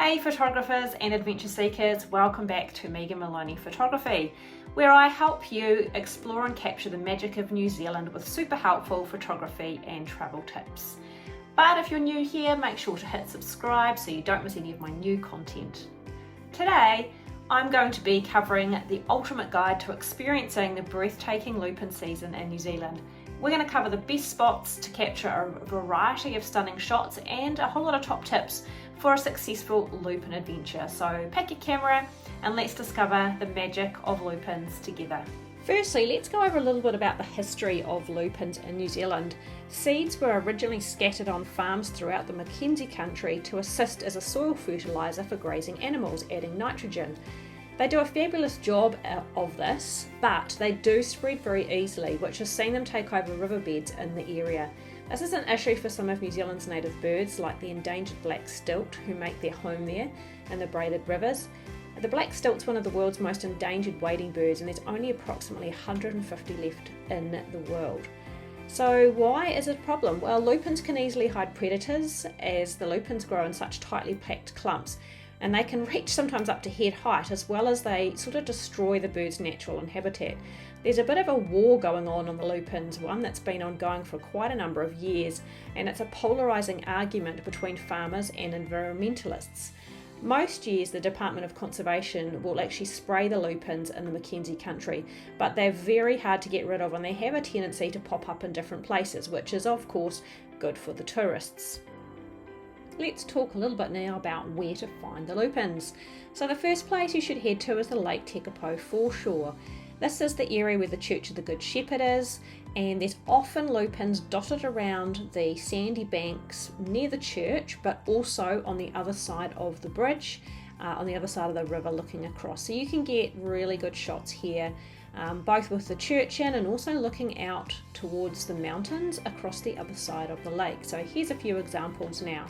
Hey photographers and adventure seekers, welcome back to Megan Maloney Photography, where I help you explore and capture the magic of New Zealand with super helpful photography and travel tips. But if you're new here, make sure to hit subscribe so you don't miss any of my new content. Today, I'm going to be covering the ultimate guide to experiencing the breathtaking lupin season in New Zealand. We're going to cover the best spots to capture a variety of stunning shots and a whole lot of top tips for a successful lupin adventure. So pack your camera and let's discover the magic of lupins together. Firstly, let's go over a little bit about the history of lupins in New Zealand. Seeds were originally scattered on farms throughout the Mackenzie country to assist as a soil fertiliser for grazing animals, adding nitrogen. They do a fabulous job of this, but they do spread very easily, which has seen them take over riverbeds in the area. This is an issue for some of New Zealand's native birds, like the endangered black stilt, who make their home there in the braided rivers. The black stilt's one of the world's most endangered wading birds, and there's only approximately 150 left in the world. So why is it a problem? Well, lupins can easily hide predators, as the lupins grow in such tightly packed clumps, and they can reach sometimes up to head height, as well as they sort of destroy the bird's natural habitat. There's a bit of a war going on the lupins, one that's been ongoing for quite a number of years, and it's a polarising argument between farmers and environmentalists. Most years the Department of Conservation will actually spray the lupins in the Mackenzie country, but they're very hard to get rid of and they have a tendency to pop up in different places, which is of course good for the tourists. Let's talk a little bit now about where to find the lupins. So the first place you should head to is the Lake Tekapo foreshore. This is the area where the Church of the Good Shepherd is, and there's often lupins dotted around the sandy banks near the church, but also on the other side of the bridge, on the other side of the river looking across. So you can get really good shots here, both with the church in and also looking out towards the mountains across the other side of the lake. So here's a few examples now.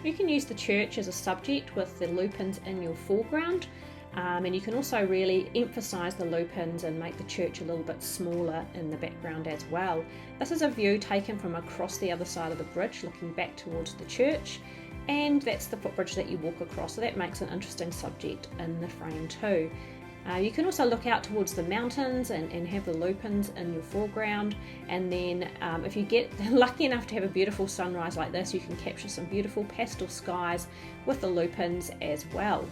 You can use the church as a subject with the lupins in your foreground, and you can also really emphasise the lupins and make the church a little bit smaller in the background as well. This is a view taken from across the other side of the bridge looking back towards the church, and that's the footbridge that you walk across, so that makes an interesting subject in the frame too. You can also look out towards the mountains and have the lupins in your foreground, and then if you get lucky enough to have a beautiful sunrise like this, you can capture some beautiful pastel skies with the lupins as well.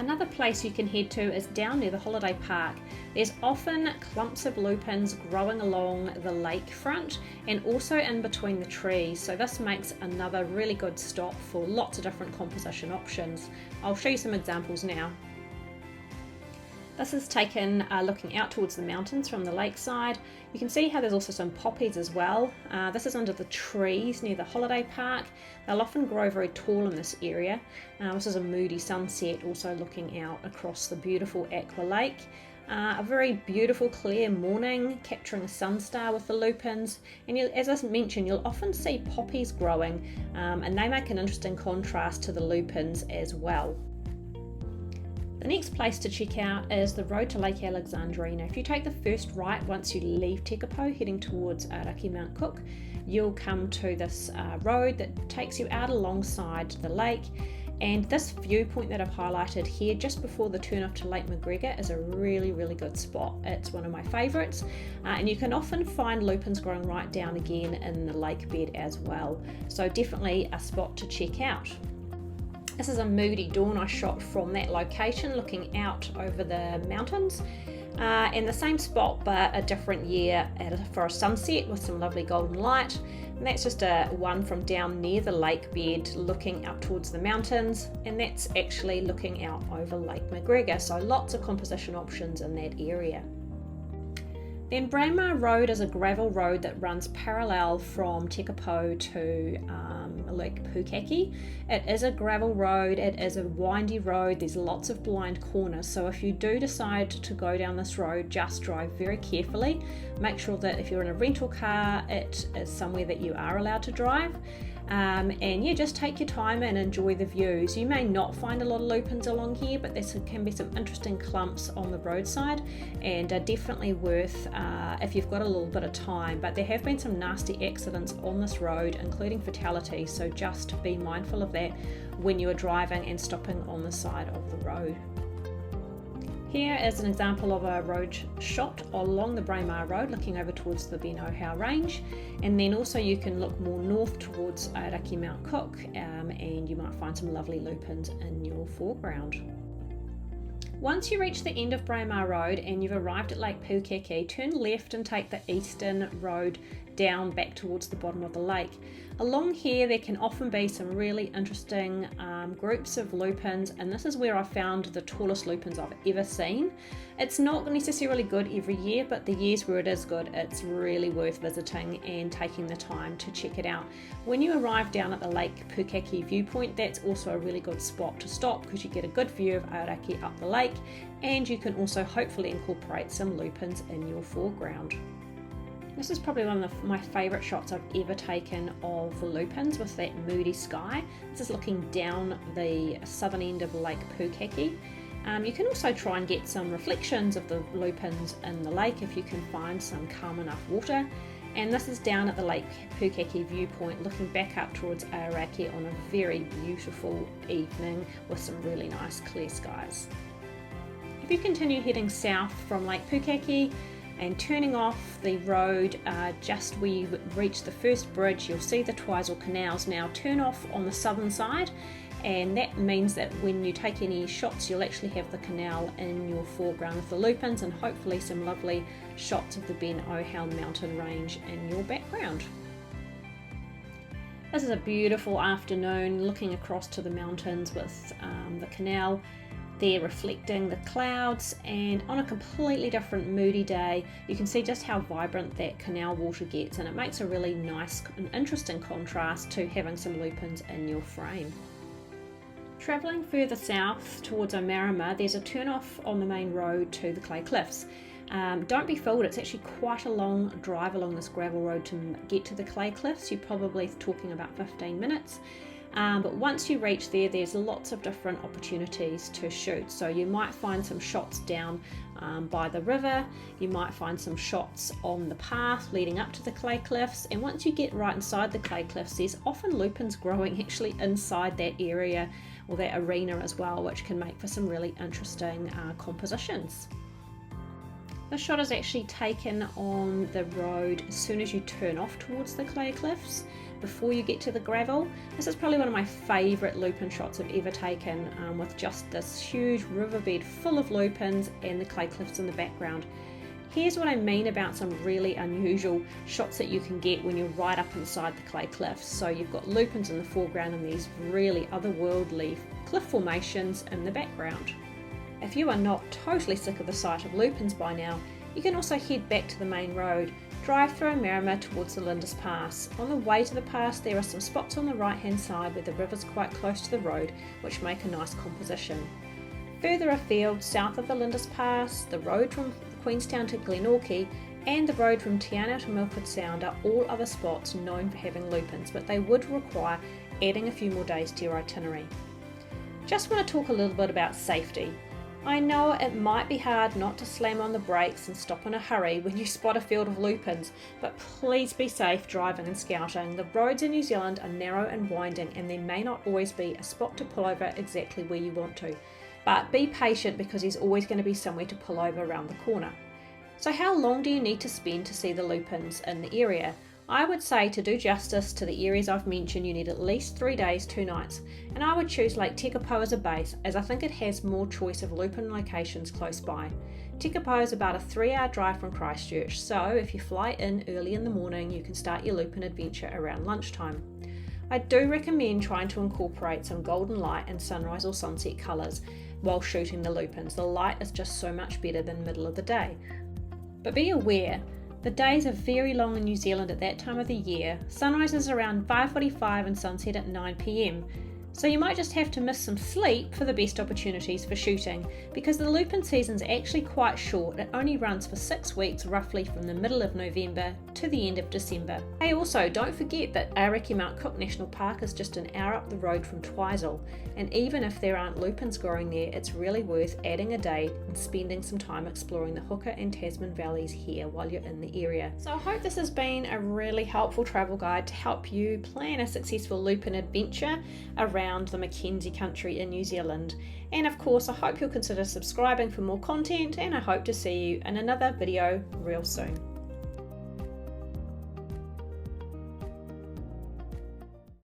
Another place you can head to is down near the holiday park. There's often clumps of lupins growing along the lakefront and also in between the trees, so this makes another really good stop for lots of different composition options. I'll show you some examples now. This is taken looking out towards the mountains from the lakeside. You can see how there's also some poppies as well. This is under the trees near the holiday park. They'll often grow very tall in this area. This is a moody sunset, also looking out across the beautiful Aqua Lake. A very beautiful clear morning, capturing a sunstar with the lupins, and as I mentioned, you'll often see poppies growing, and they make an interesting contrast to the lupins as well. The next place to check out is the road to Lake Alexandrina. If you take the first right once you leave Tekapo heading towards Rocky Mount Cook, you'll come to this road that takes you out alongside the lake, and this viewpoint that I've highlighted here just before the turn off to Lake McGregor is a really good spot. It's one of my favourites, and you can often find lupins growing right down again in the lake bed as well, so definitely a spot to check out. This is a moody dawn I shot from that location looking out over the mountains, in the same spot but a different year for a sunset with some lovely golden light, and that's just a one from down near the lake bed looking up towards the mountains, and that's actually looking out over Lake McGregor, so lots of composition options in that area. Then Braemar Road is a gravel road that runs parallel from Tekapo to Lake Pukaki. It is a gravel road, it is a windy road, there's lots of blind corners, so if you do decide to go down this road, just drive very carefully. Make sure that if you're in a rental car, it is somewhere that you are allowed to drive. And yeah, just take your time and enjoy the views. You may not find a lot of lupins along here, but there can be some interesting clumps on the roadside, and are definitely worth if you've got a little bit of time. But there have been some nasty accidents on this road, including fatalities, so just be mindful of that when you are driving and stopping on the side of the road. Here is an example of a road shot along the Braemar road looking over towards the Ben Ohau range, and then also you can look more north towards Ahuriri Mount Cook, and you might find some lovely lupins in your foreground. Once you reach the end of Braemar Road and you've arrived at Lake Pukaki, turn left and take the eastern road down back towards the bottom of the lake. Along here there can often be some really interesting groups of lupins, and this is where I found the tallest lupins I've ever seen. It's not necessarily good every year, but the years where it is good, it's really worth visiting and taking the time to check it out. When you arrive down at the Lake Pukaki viewpoint, that's also a really good spot to stop because you get a good view of Ahuriri up the lake, and you can also hopefully incorporate some lupins in your foreground. This is probably one of my favourite shots I've ever taken of the lupins with that moody sky. This is looking down the southern end of Lake Pukaki. You can also try and get some reflections of the lupins in the lake if you can find some calm enough water. And this is down at the Lake Pukaki viewpoint, looking back up towards Ahuriri on a very beautiful evening with some really nice clear skies. If you continue heading south from Lake Pukaki and turning off the road just where you reach the first bridge, you'll see the Twizel Canals now turn off on the southern side, and that means that when you take any shots you'll actually have the canal in your foreground with the lupins, and hopefully some lovely shots of the Ben Ohau mountain range in your background. This is a beautiful afternoon looking across to the mountains with the canal there reflecting the clouds, and on a completely different moody day you can see just how vibrant that canal water gets, and it makes a really nice and interesting contrast to having some lupins in your frame. Travelling further south towards Omarama, there's a turn off on the main road to the Clay Cliffs. Don't be fooled, it's actually quite a long drive along this gravel road to get to the Clay Cliffs. You're probably talking about 15 minutes. But once you reach there, there's lots of different opportunities to shoot. So you might find some shots down by the river, you might find some shots on the path leading up to the Clay Cliffs, and once you get right inside the Clay Cliffs, there's often lupins growing actually inside that area or that arena as well, which can make for some really interesting compositions. This shot is actually taken on the road as soon as you turn off towards the Clay Cliffs, before you get to the gravel. This is probably one of my favourite lupin shots I've ever taken, with just this huge riverbed full of lupins and the Clay Cliffs in the background. Here's what I mean about some really unusual shots that you can get when you're right up inside the Clay Cliffs. So you've got lupins in the foreground and these really otherworldly cliff formations in the background. If you are not totally sick of the sight of lupins by now, you can also head back to the main road, drive through Omarama towards the Lindis Pass. On the way to the pass there are some spots on the right hand side where the river's quite close to the road, which make a nice composition. Further afield, south of the Lindis Pass, the road from Queenstown to Glenorchy and the road from Te Anau to Milford Sound are all other spots known for having lupins, but they would require adding a few more days to your itinerary. Just want to talk a little bit about safety. I know it might be hard not to slam on the brakes and stop in a hurry when you spot a field of lupins, but please be safe driving and scouting. The roads in New Zealand are narrow and winding, and there may not always be a spot to pull over exactly where you want to. But be patient because there's always going to be somewhere to pull over around the corner. So how long do you need to spend to see the lupins in the area? I would say to do justice to the areas I've mentioned, you need at least 3 days, 2 nights, and I would choose Lake Tekapo as a base, as I think it has more choice of lupin locations close by. Tekapo is about a 3-hour drive from Christchurch, so if you fly in early in the morning, you can start your lupin adventure around lunchtime. I do recommend trying to incorporate some golden light and sunrise or sunset colours while shooting the lupins. The light is just so much better than middle of the day. But be aware, the days are very long in New Zealand at that time of the year. Sunrise is around 5:45 and sunset at 9 p.m. So you might just have to miss some sleep for the best opportunities for shooting, because the lupin season is actually quite short. It only runs for 6 weeks, roughly from the middle of November to to the end of December. Hey, also don't forget that Ahuriri Mount Cook National Park is just an hour up the road from Twizel, and even if there aren't lupins growing there, it's really worth adding a day and spending some time exploring the Hooker and Tasman valleys here while you're in the area. So I hope this has been a really helpful travel guide to help you plan a successful lupin adventure around the Mackenzie country in New Zealand. And of course, I hope you'll consider subscribing for more content, and I hope to see you in another video real soon.